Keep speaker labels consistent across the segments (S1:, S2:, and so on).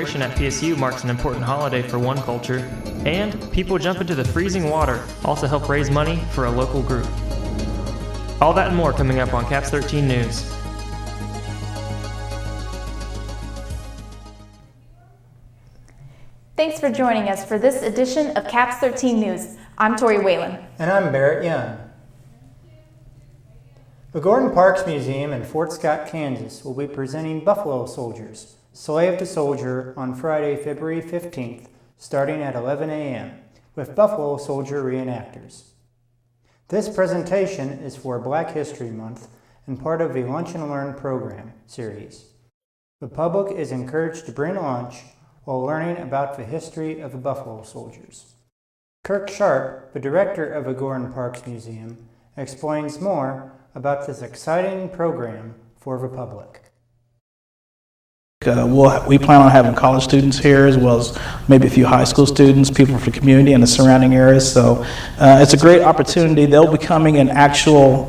S1: celebration at PSU marks an important holiday for one culture, and people jump into the freezing water also help raise money for a local group. All that and more coming up on Caps 13 News.
S2: Thanks for joining us for this edition of Caps 13 News. I'm Tori Whalen.
S3: And I'm Barrett Young. The Gordon Parks Museum in Fort Scott, Kansas will be presenting Buffalo Soldiers, Slave to Soldier on Friday, February 15th, starting at 11 a.m. with Buffalo Soldier reenactors. This presentation is for Black History Month and part of the Lunch and Learn program series. The public is encouraged to bring lunch while learning about the history of the Buffalo Soldiers. Kirk Sharp, the director of the Gordon Parks Museum, explains more about this exciting program for the public.
S4: We plan on having college students here as well as maybe a few high school students, people from the community and the surrounding areas. So it's a great opportunity. They'll be coming in actual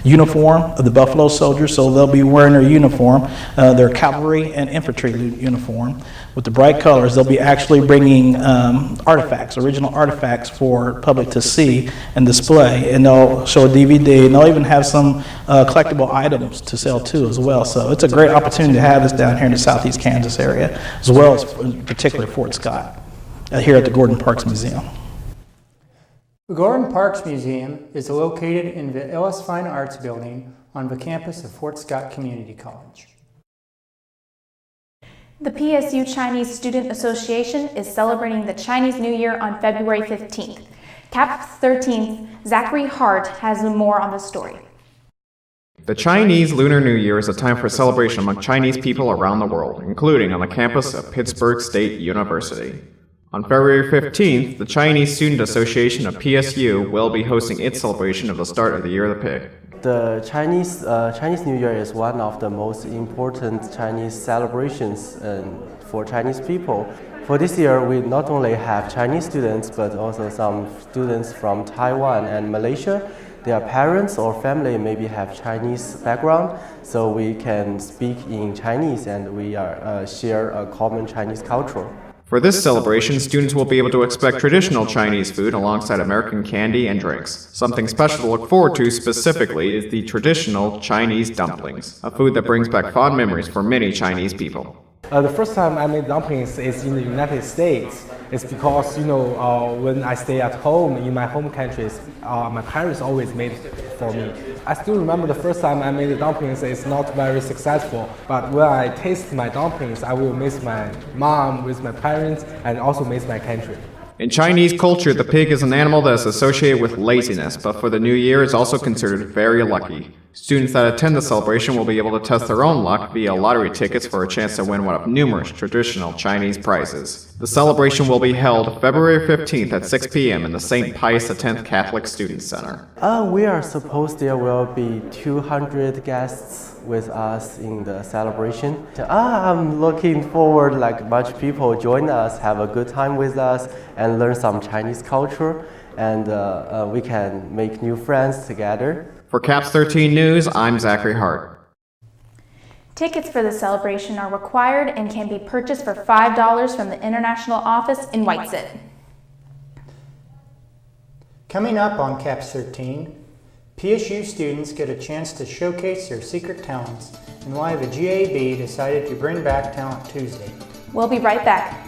S4: uniform of the Buffalo Soldiers, so they'll be wearing their uniform, their cavalry and infantry uniform. With the bright colors, they'll be actually bringing artifacts, original artifacts for public to see and display, and they'll show a DVD, and they'll even have some collectible items to sell too as well. So it's a great opportunity to have this down here in the southeast Kansas area, as well as particularly Fort Scott, here at the Gordon Parks Museum.
S3: The Gordon Parks Museum is located in the Ellis Fine Arts Building on the campus of Fort Scott Community College.
S2: The PSU Chinese Student Association is celebrating the Chinese New Year on February 15th. Caps 13's Zachary Hart has more on the story.
S5: The Chinese Lunar New Year is a time for celebration among Chinese people around the world, including on the campus of Pittsburgh State University. On February 15th, the Chinese Student Association of PSU will be hosting its celebration of the start of the Year of the Pig.
S6: The Chinese New Year is one of the most important Chinese celebrations for Chinese people. For this year, we not only have Chinese students, but also some students from Taiwan and Malaysia. Their parents or family maybe have Chinese background, so we can speak in Chinese and we share a common Chinese culture.
S5: For this celebration, students will be able to expect traditional Chinese food alongside American candy and drinks. Something special to look forward to specifically is the traditional Chinese dumplings, a food that brings back fond memories for many Chinese people.
S7: The first time I made dumplings is in the United States. It's because, when I stay at home in my home countries, my parents always made it for me. I still remember the first time I made the dumplings, it's not very successful. But when I taste my dumplings, I will miss my mom, miss my parents, and also miss my country.
S5: In Chinese culture, the pig is an animal that is associated with laziness, but for the new year is also considered very lucky. Students that attend the celebration will be able to test their own luck via lottery tickets for a chance to win one of numerous traditional Chinese prizes. The celebration will be held February 15th at 6 p.m. in the St. Pius X Catholic Student Center.
S6: We are supposed there will be 200 guests with us in the celebration. I'm looking forward like much people join us, have a good time with us, and learn some Chinese culture, and we can make new friends together.
S5: For Caps 13 News, I'm Zachary Hart.
S2: Tickets for the celebration are required and can be purchased for $5 from the International Office in Whiteside.
S3: Coming up on Caps 13, PSU students get a chance to showcase their secret talents and why the GAB decided to bring back Talent Tuesday.
S2: We'll be right back.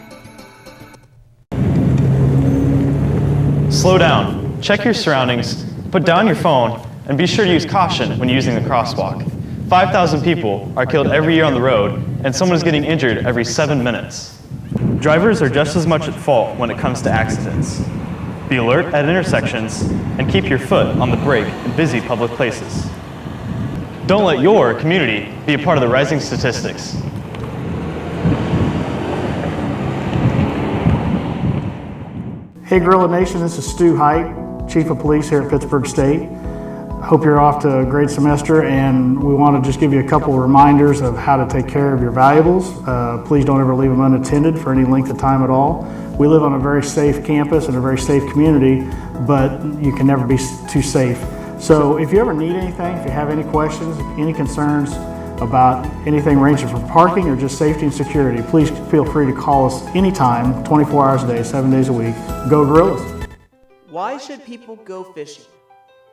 S1: Slow down, check your surroundings, put down your phone, and be sure to use caution when using the crosswalk. 5,000 people are killed every year on the road, and someone is getting injured every 7 minutes. Drivers are just as much at fault when it comes to accidents. Be alert at intersections, and keep your foot on the brake in busy public places. Don't let your community be a part of the rising statistics.
S8: Hey Gorilla Nation, this is Stu Height, Chief of Police here at Pittsburgh State. Hope you're off to a great semester, and we want to just give you a couple of reminders of how to take care of your valuables. Please don't ever leave them unattended for any length of time at all. We live on a very safe campus and a very safe community, but you can never be too safe. So if you ever need anything, if you have any questions, any concerns, about anything ranging from parking or just safety and security, please feel free to call us anytime, 24 hours a day, 7 days a week. Go Gorillas!
S9: Why should people go fishing?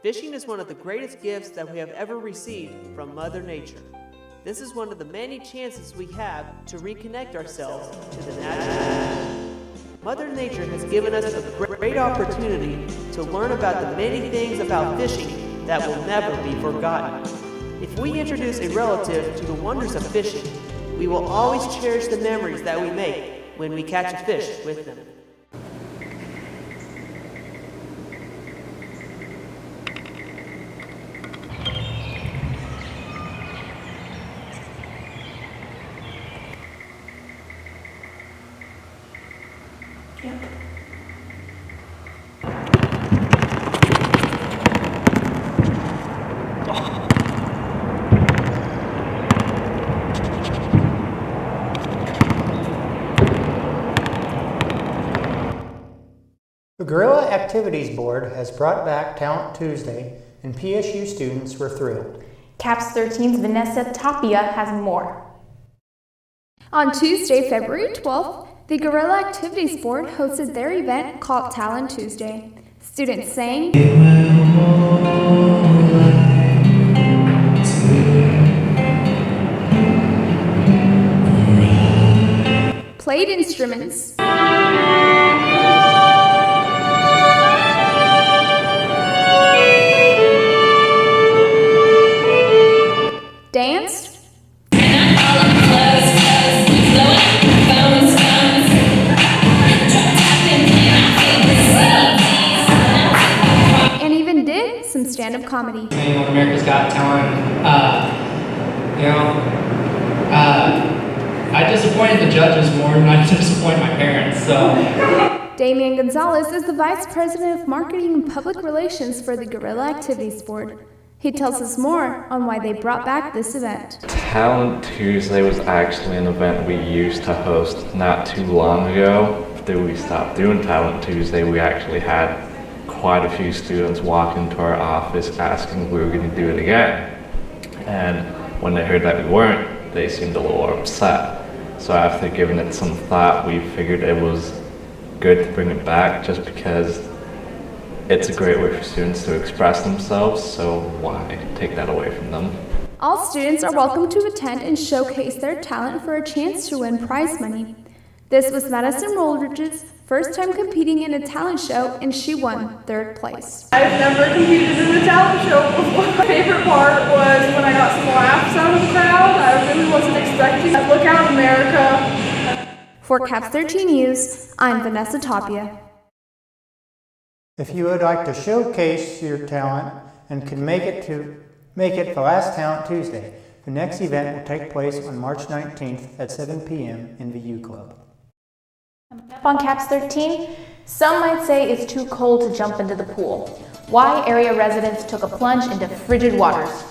S9: Fishing is one of the greatest gifts that we have ever received from Mother Nature. This is one of the many chances we have to reconnect ourselves to the natural. Mother Nature has given us a great opportunity to learn about the many things about fishing that will never be forgotten. If we introduce a relative to the wonders of fishing, we will always cherish the memories that we make when we catch a fish with them.
S3: The Guerrilla Activities Board has brought back Talent Tuesday, and PSU students were thrilled.
S2: CAPS 13's Vanessa Tapia has more.
S10: On Tuesday, February 12th, the Guerrilla Activities Board hosted their event called Talent Tuesday. Students sang, played instruments, danced, and even did some stand-up comedy.
S11: When America's Got Talent, I disappointed the judges more than I disappoint my parents, so.
S10: Damian Gonzalez is the Vice President of Marketing and Public Relations for the Guerrilla Activities Board. He tells us more on why they brought back this event.
S12: Talent Tuesday was actually an event we used to host not too long ago. After we stopped doing Talent Tuesday, we actually had quite a few students walk into our office asking if we were going to do it again. And when they heard that we weren't, they seemed a little upset. So after giving it some thought, we figured it was good to bring it back just because it's a great way for students to express themselves, so why take that away from them?
S10: All students are welcome to attend and showcase their talent for a chance to win prize money. This was Madison Roldridge's first time competing in a talent show, and she won 3rd place.
S13: I've never competed in a talent show before. My favorite part was when I got some laughs out of the crowd. I really wasn't expecting. Look out, America.
S10: For CAPS 13 News, I'm Vanessa Tapia.
S3: If you would like to showcase your talent and can make it for last Talent Tuesday, the next event will take place on March 19th at 7 p.m. in the U Club.
S2: Up on CAPS 13, some might say it's too cold to jump into the pool. Why area residents took a plunge into frigid waters.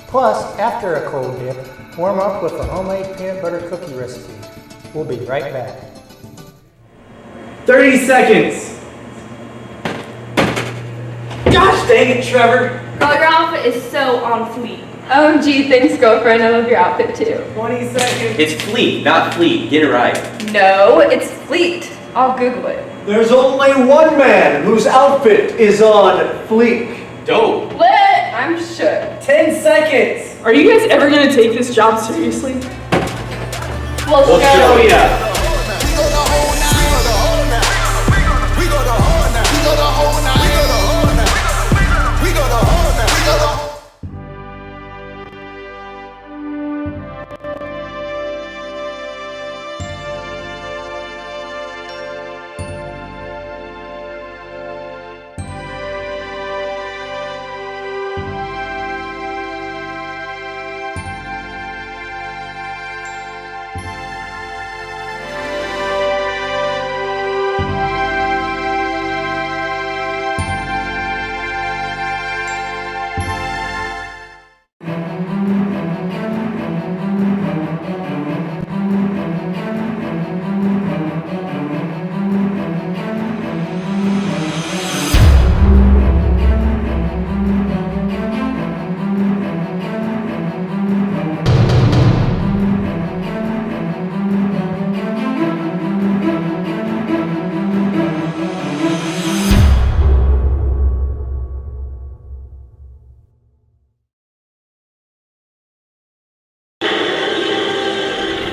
S3: Plus, after a cold dip, warm up with a homemade peanut butter cookie recipe. We'll be right back.
S14: 30 seconds! Gosh dang it, Trevor!
S15: Oh, your outfit is so on fleek. OMG, thanks, girlfriend. I love your outfit too.
S14: 20 seconds. It's fleet, not fleet. Get it right.
S15: No, it's fleet. I'll Google it.
S14: There's only one man whose outfit is on fleek. Dope.
S15: Lit! I'm shook.
S14: 10 seconds.
S15: Are you guys ever gonna take this job seriously?
S14: We'll show ya.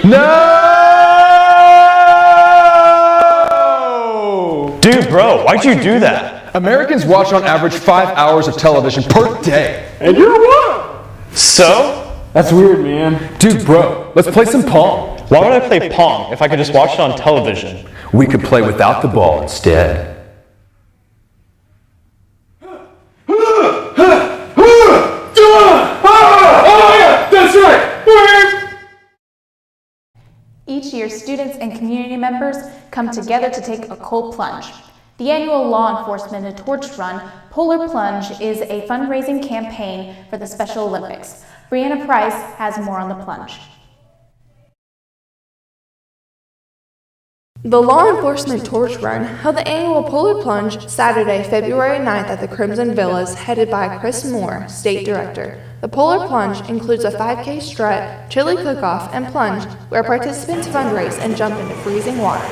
S16: No!
S1: Dude, bro, why'd you do that?
S16: Americans watch on average 5 hours of television per day.
S8: And you're one!
S1: So?
S16: That's weird, man. Dude, bro, let's play some Pong.
S1: Why would I play Pong if I could just watch it on television?
S16: We could play without the ball instead. That's right!
S2: Each year, students and community members come together to take a cold plunge. The annual Law Enforcement and Torch Run, Polar Plunge, is a fundraising campaign for the Special Olympics. Brianna Price has more on the plunge.
S10: The Law Enforcement Torch Run held the annual Polar Plunge Saturday, February 9th at the Crimson Villas, headed by Chris Moore, State Director. The Polar Plunge includes a 5K strut, chili cook-off, and plunge where participants fundraise and jump into freezing water.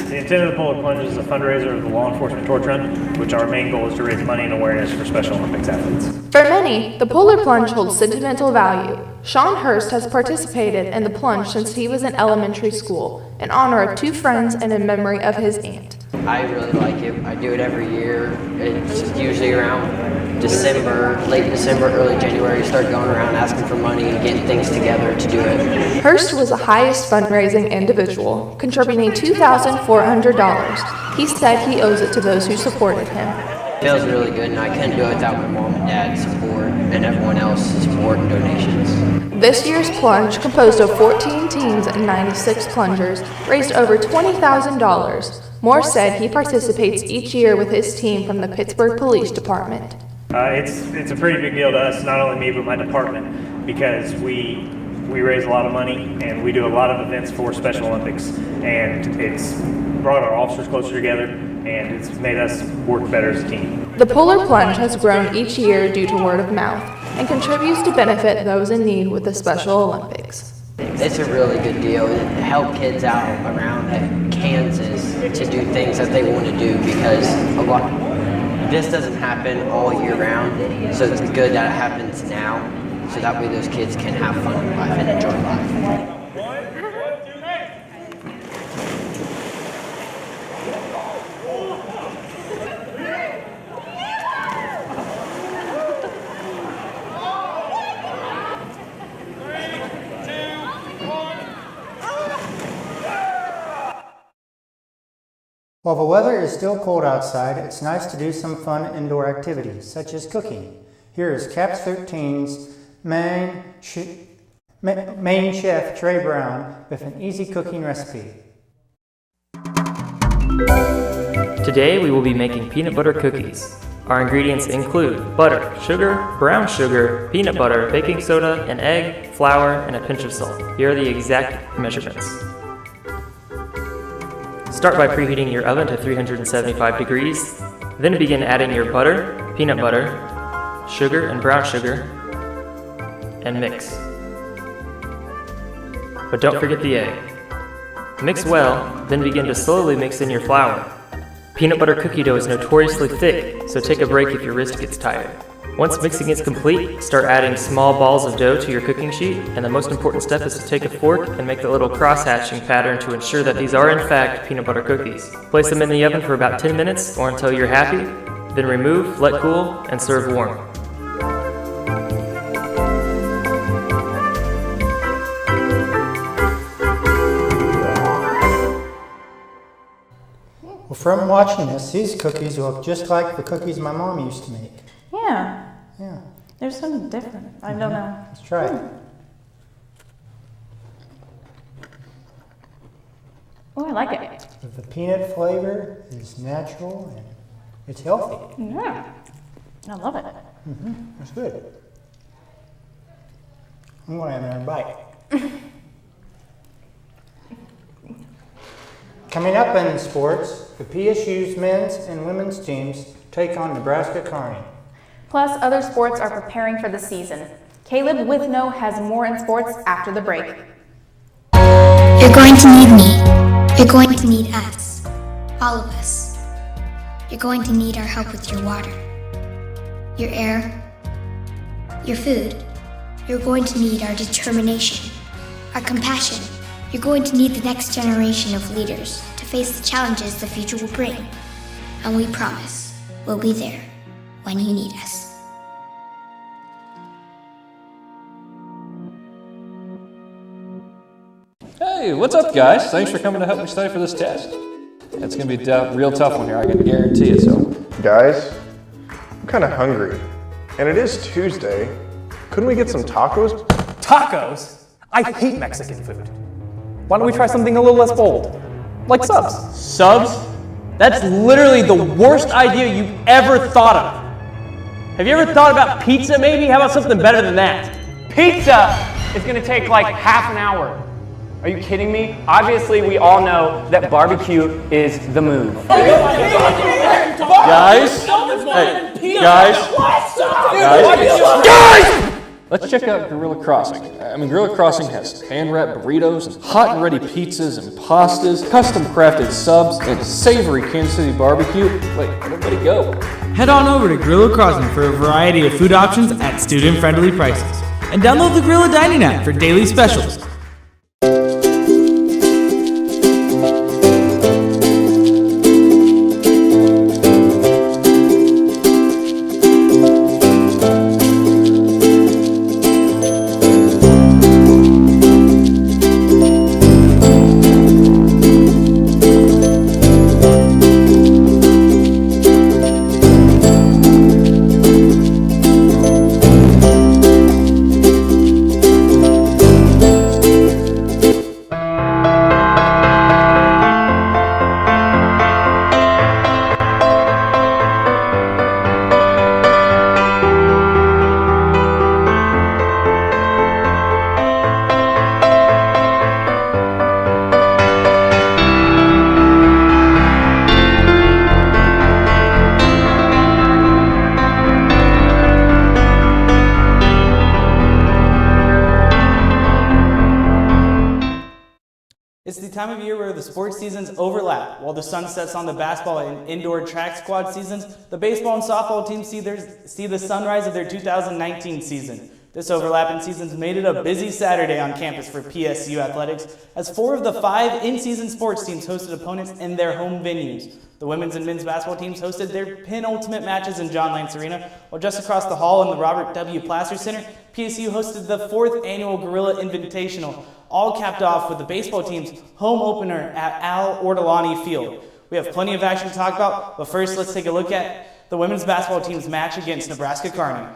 S17: The intent of the Polar Plunge is a fundraiser of the Law Enforcement Torch Run, which our main goal is to raise money and awareness for Special Olympics athletes.
S10: For many, the Polar Plunge holds sentimental value. Sean Hurst has participated in the plunge since he was in elementary school, in honor of 2 friends and in memory of his aunt.
S18: I really like it. I do it every year. It's usually around December, late December, early January. You start going around asking for money and getting things together to do it.
S10: Hurst was the highest fundraising individual, contributing $2,400. He said he owes it to those who supported him.
S18: It feels really good, and I couldn't do it without my mom and dad's support and everyone else's support and donations.
S10: This year's plunge, composed of 14 teams and 96 plungers, raised over $20,000. Moore said he participates each year with his team from the Pittsburgh Police Department.
S17: It's a pretty big deal to us, not only me but my department, because we raise a lot of money and we do a lot of events for Special Olympics, and it's brought our officers closer together and it's made us work better as a team.
S10: The Polar Plunge has grown each year due to word of mouth and contributes to benefit those in need with the Special Olympics.
S18: It's a really good deal to help kids out around Kansas to do things that they want to do, because this doesn't happen all year round, so it's good that it happens now, so that way those kids can have fun in life and enjoy life.
S3: While the weather is still cold outside, it's nice to do some fun indoor activities, such as cooking. Here is Caps 13's main chef, Trey Brown, with an easy cooking recipe.
S19: Today we will be making peanut butter cookies. Our ingredients include butter, sugar, brown sugar, peanut butter, baking soda, an egg, flour, and a pinch of salt. Here are the exact measurements. Start by preheating your oven to 375 degrees. Then begin adding your butter, peanut butter, sugar and brown sugar, and mix. But don't forget the egg. Mix well, then begin to slowly mix in your flour. Peanut butter cookie dough is notoriously thick, so take a break if your wrist gets tired. Once mixing is complete, start adding small balls of dough to your cooking sheet, and the most important step is to take a fork and make the little cross-hatching pattern to ensure that these are in fact peanut butter cookies. Place them in the oven for about 10 minutes or until you're happy, then remove, let cool, and serve warm.
S3: Well, from watching this, these cookies look just like the cookies my mom used to make.
S2: Yeah.
S3: Yeah.
S2: There's something different. I don't know.
S3: Let's try it.
S2: Oh, I like it.
S3: The peanut flavor is natural and it's healthy.
S2: Yeah. I love it.
S3: That's good. I'm going to have another bite. Coming up in sports, the PSU's men's and women's teams take on Nebraska Kearney.
S2: Plus, other sports are preparing for the season. Caleb Withnow has more in sports after the break.
S20: You're going to need me. You're going to need us. All of us. You're going to need our help with your water, your air, your food. You're going to need our determination, our compassion, You're going to need the next generation of leaders to face the challenges the future will bring. And we promise we'll be there when you need us.
S16: Hey, what's up, guys? Thanks for coming to help me study for this test. It's going to be a real tough one here, I can guarantee it. So,
S21: guys, I'm kind of hungry, and it is Tuesday. Couldn't we get some tacos?
S22: Tacos? I hate Mexican food. Why don't we try something a little less bold? Like subs.
S23: Subs? That's literally the worst idea you've ever thought of. Have you ever thought about pizza maybe? How about something better than that?
S24: Pizza is going to take like half an hour. Are you kidding me? Obviously, we all know that barbecue is the move.
S16: guys, let's check out Gorilla Crossing. I mean, Gorilla Crossing has hand-wrapped burritos, and hot and ready pizzas and pastas, custom-crafted subs, and savory Kansas City barbecue. Wait, where'd everybody go?
S25: Head on over to Gorilla Crossing for a variety of food options at student-friendly prices. And download the Gorilla Dining app for daily specials. It's the time of year where the sports seasons overlap. While the sun sets on the basketball and indoor track squad seasons, the baseball and softball teams see the sunrise of their 2019 season. This overlapping season's made it a busy Saturday on campus for PSU athletics, as 4 of the 5 in-season sports teams hosted opponents in their home venues. The women's and men's basketball teams hosted their penultimate matches in John Lance Arena, while just across the hall in the Robert W. Placer Center, PSU hosted the 4th annual Gorilla Invitational, all capped off with the baseball team's home opener at Al Ortolani Field. We have plenty of action to talk about, but first let's take a look at the women's basketball team's match against Nebraska Kearney.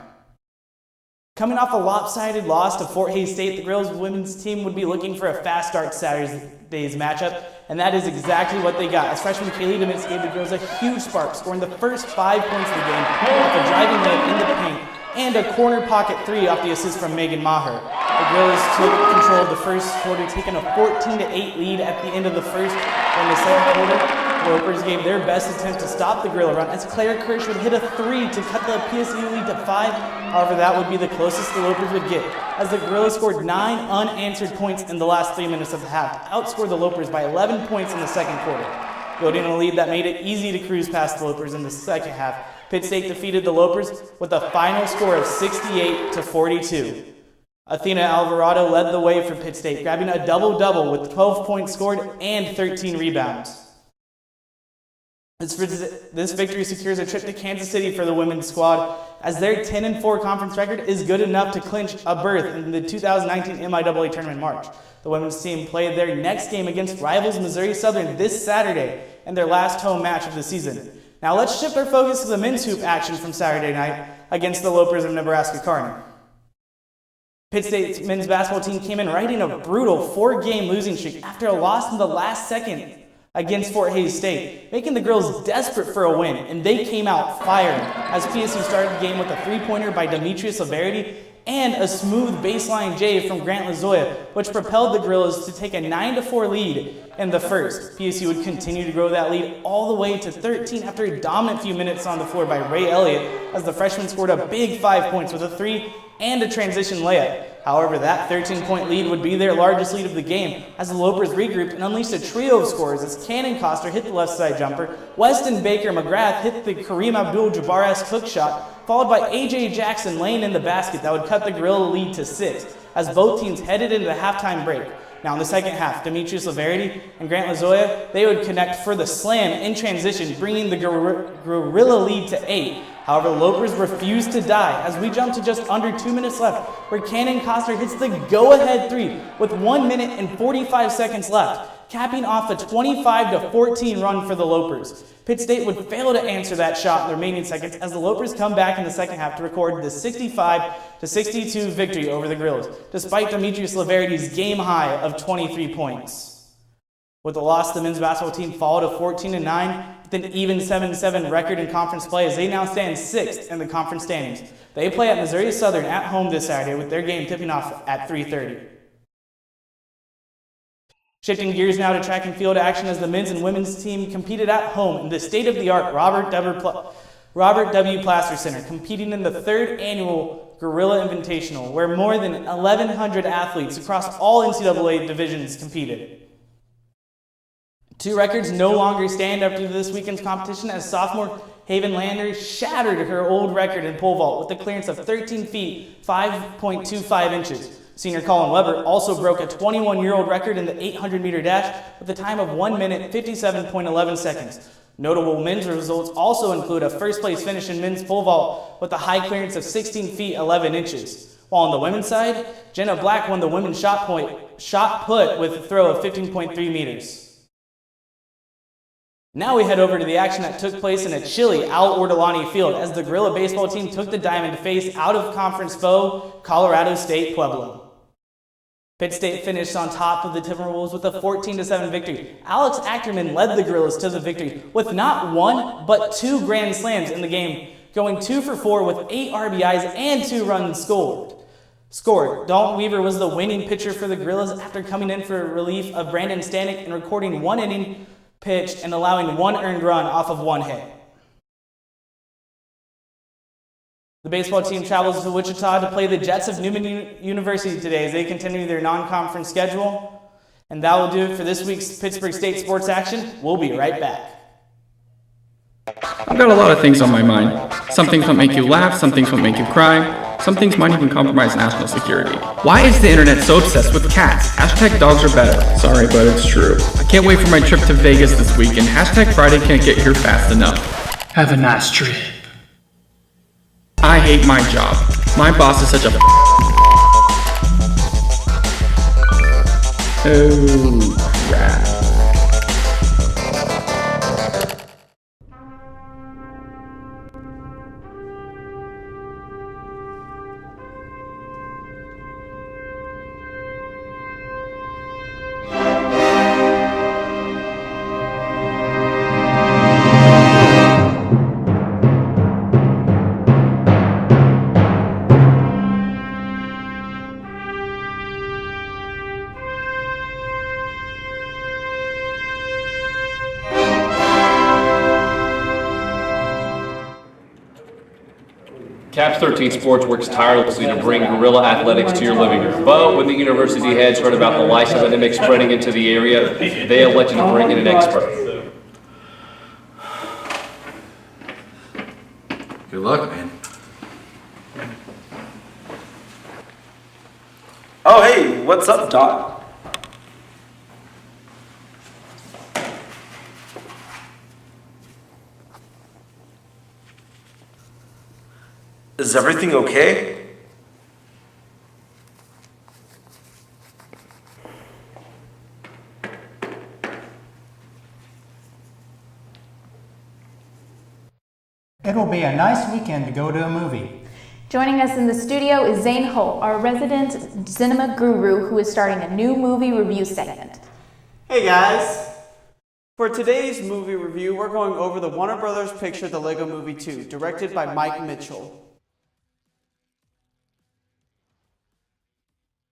S25: Coming off a lopsided loss to Fort Hays State, the girls' women's team would be looking for a fast start to Saturday's matchup, and that is exactly what they got, as freshman Kaylee Demitz gave the girls a huge spark, scoring the first 5 points of the game off a driving layup in the paint and a corner pocket 3 off the assist from Megan Maher. The girls took control of the first quarter, taking a 14-8 lead at the end of the first. In the second quarter, the Lopers gave their best attempt to stop the Gorilla run as Claire Kirsch would hit a 3 to cut the PSU lead to 5. However, that would be the closest the Lopers would get, as the Gorillas scored 9 unanswered points in the last 3 minutes of the half to outscore the Lopers by 11 points in the second quarter. Building a lead that made it easy to cruise past the Lopers in the second half, Pitt State defeated the Lopers with a final score of 68-42. Athena Alvarado led the way for Pitt State, grabbing a double-double with 12 points scored and 13 rebounds. This victory secures a trip to Kansas City for the women's squad, as their 10-4 conference record is good enough to clinch a berth in the 2019 MIAA Tournament in March. The women's team played their next game against rivals Missouri Southern this Saturday in their last home match of the season. Now let's shift our focus to the men's hoop action from Saturday night against the Lopers of Nebraska Kearney. Pitt State's men's basketball team came in riding a brutal 4-game losing streak after a loss in the last second against Fort Hays State, making the girls desperate for a win, and they came out firing as PSU started the game with a 3-pointer by Demetrius Laverity and a smooth baseline J from Grant Lazoya, which propelled the Gorillas to take a 9-4 lead in the first. PSU would continue to grow that lead all the way to 13 after a dominant few minutes on the floor by Ray Elliott, as the freshman scored a big 5 points with a 3 and a transition layup. However, that 13-point lead would be their largest lead of the game, as the Lopers regrouped and unleashed a trio of scores as Cannon Coster hit the left side jumper, Weston Baker McGrath hit the Kareem Abdul-Jabbar-esque hook shot, followed by A.J. Jackson laying in the basket that would cut the Gorilla lead to 6, as both teams headed into the halftime break. Now in the second half, Demetrius Laverty and Grant Lazoya, they would connect for the slam in transition, bringing the Gorilla lead to 8. However, the Lopers refused to die as we jump to just under 2 minutes left, where Cannon Costner hits the go-ahead 3 with 1 minute and 45 seconds left, capping off a 25-14 run for the Lopers. Pitt State would fail to answer that shot in the remaining seconds as the Lopers come back in the second half to record the 65-62 victory over the Gorillas, despite Demetrius Laverty's game-high of 23 points. With the loss, the men's basketball team followed a 14-9 with an even 7-7 record in conference play as they now stand 6th in the conference standings. They play at Missouri Southern at home this Saturday with their game tipping off at 3:30. Shifting gears now to track and field action as the men's and women's team competed at home in the state-of-the-art Robert W. Plaster Center, competing in the 3rd annual Gorilla Invitational, where more than 1,100 athletes across all NCAA divisions competed. 2 records no longer stand after this weekend's competition as sophomore Haven Lander shattered her old record in pole vault with a clearance of 13 feet, 5.25 inches. Senior Colin Weber also broke a 21-year-old record in the 800-meter dash with a time of 1 minute, 57.11 seconds. Notable men's results also include a first-place finish in men's pole vault with a high clearance of 16 feet, 11 inches. While on the women's side, Jenna Black won the women's shot put with a throw of 15.3 meters. Now we head over to the action that took place in a chilly Al Ortolani field as the Gorilla baseball team took the diamond to face out-of-conference foe Colorado State Pueblo. Pitt State finished on top of the Timberwolves with a 14-7 victory. Alex Ackerman led the Gorillas to the victory with not 1 but 2 grand slams in the game, going 2 for 4 with 8 RBIs and 2 runs scored. Dalton Weaver was the winning pitcher for the Gorillas after coming in for relief of Brandon Stanek and recording 1 inning pitched and allowing 1 earned run off of 1 hit. The baseball team travels to Wichita to play the Jets of Newman University today as they continue their non-conference schedule. And that will do it for this week's Pittsburgh State Sports Action. We'll be right back.
S4: I've got a lot of things on my mind. Some things might make you laugh, some things might make you cry. Some things might even compromise national security. Why is the internet so obsessed with cats? Hashtag dogs are better. Sorry, but it's true. I can't wait for my trip to Vegas this weekend. Hashtag Friday can't get here fast enough. Have a nice trip. I hate my job. My boss is such a Oh, crap.
S5: Caps 13 Sports works tirelessly to bring guerrilla athletics to your living room. But when the university heads heard about the lice epidemic spreading into the area, they elected to bring in an expert.
S6: Good luck, man.
S7: Oh, hey, what's up, Doc? Is everything okay?
S3: It'll be a nice weekend to go to a movie.
S2: Joining us in the studio is Zane Holt, our resident cinema guru who is starting a new movie review segment.
S9: Hey guys! For today's movie review, we're going over the Warner Brothers picture The Lego Movie 2, directed by Mike Mitchell.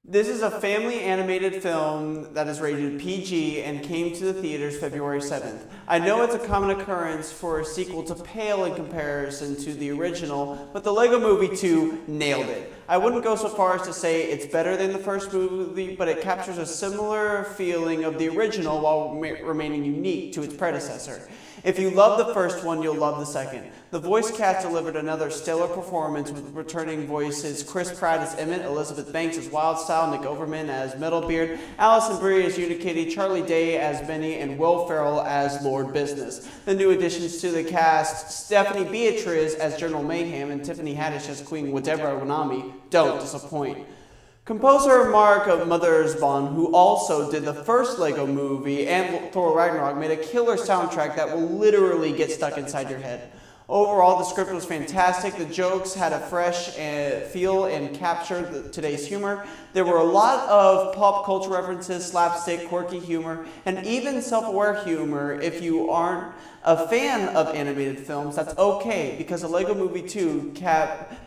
S9: This is a family animated film that is rated PG and came to the theaters February 7th. I know it's a common occurrence for a sequel to pale in comparison to the original, but The Lego Movie 2 nailed it. I wouldn't go so far as to say it's better than the first movie, but it captures a similar feeling of the original while remaining unique to its predecessor. If you love the first one, you'll love the second. The voice cast delivered another stellar performance with returning voices Chris Pratt as Emmett, Elizabeth Banks as Wildstyle, Nick Overman as Metalbeard, Alison Brie as Unikitty, Charlie Day as Benny, and Will Ferrell as Lord Business. The new additions to the cast, Stephanie Beatriz as General Mayhem and Tiffany Haddish as Queen Whatever Wanami, don't disappoint. Composer Mark Mothersbaugh, who also did the first Lego movie and Thor Ragnarok, made a killer soundtrack that will literally get stuck inside your head. Overall, the script was fantastic. The jokes had a fresh feel and captured today's humor. There were a lot of pop culture references, slapstick, quirky humor, and even self-aware humor. If you aren't a fan of animated films, that's okay, because the Lego Movie 2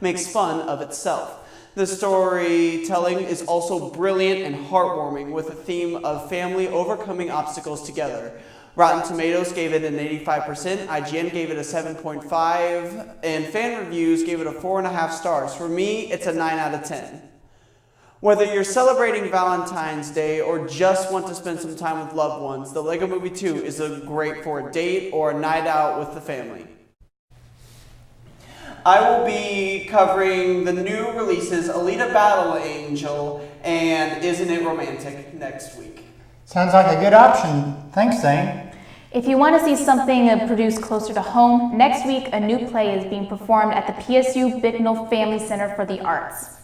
S9: makes fun of itself. The storytelling is also brilliant and heartwarming, with a theme of family overcoming obstacles together. Rotten Tomatoes gave it an 85%, IGN gave it a 7.5, and fan reviews gave it a 4.5 stars. For me, it's a 9 out of 10. Whether you're celebrating Valentine's Day or just want to spend some time with loved ones, the Lego Movie 2 is great for a date or a night out with the family. I will be covering the new releases Alita Battle Angel and Isn't It Romantic next week.
S3: Sounds like a good option. Thanks, Zane.
S2: If you want to see something produced closer to home, next week a new play is being performed at the PSU Bicknell Family Center for the Arts.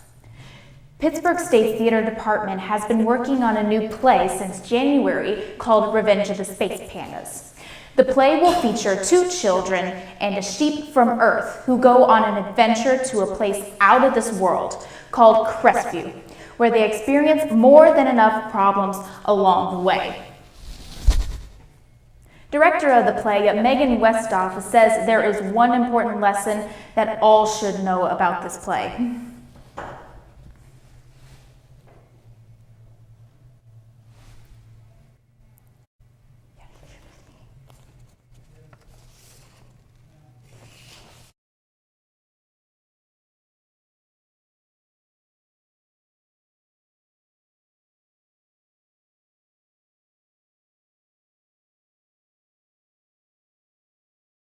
S2: Pittsburgh State's theater department has been working on a new play since January called Revenge of the Space Pandas. The play will feature 2 children and a sheep from Earth who go on an adventure to a place out of this world called Crestview, where they experience more than enough problems along the way. Director of the play, Megan Westhoff, says there is one important lesson that all should know about this play.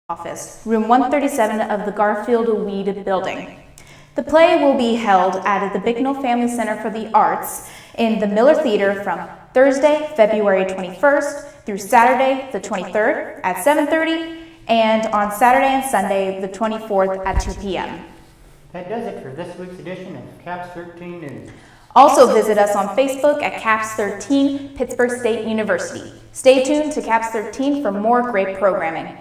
S2: Office, room 137 of the Garfield Weed building. The play will be held at the Bicknell Family Center for the Arts in the Miller Theater from Thursday, February 21st through Saturday, the 23rd at 7:30, and on Saturday and Sunday, the 24th at 2 p.m.
S3: That does it for this week's edition of CAPS 13 News.
S2: Also visit us on Facebook at CAPS 13 Pittsburgh State University. Stay tuned to CAPS 13 for more great programming.